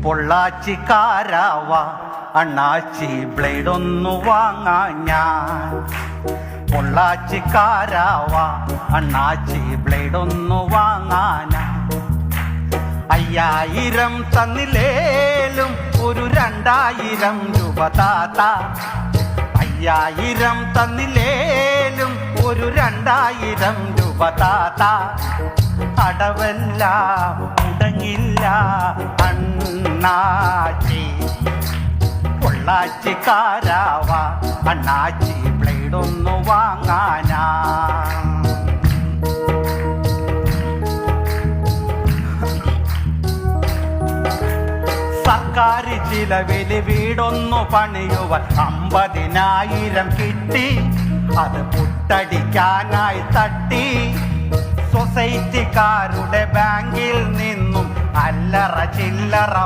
പൊള്ളാച്ചിക്കാരാവ അണ്ണാച്ചി ബ്ലേഡൊന്നു വാങ്ങാൻ ഞാൻ. പൊള്ളാച്ചിക്കാരാവ അണ്ണാച്ചി ബ്ലേഡൊന്നു വാങ്ങാനാ. 5000 തന്നില്ലേലും ഒരു 2000 രൂപ താത്ത. 5000 തന്നില്ലേലും ഒരു 2000 രൂപ താത്ത. അടവെല്ലാം മുടങ്ങില്ല അണ്ണാച്ചി. പൊള്ളാച്ചിക്കാരാവ അണ്ണാച്ചി ബ്ലേഡൊന്നു വാങ്ങാനാ. സർക്കാർ ചിലവില് വീടൊന്നു പണിയുവാൻ 50,000 കിട്ടി. അത് പുട്ടടിക്കാനായി തട്ടി. സൊസൈറ്റിക്കാരുടെ ബാങ്കിൽ നിന്നും അല്ലറ ചില്ലറ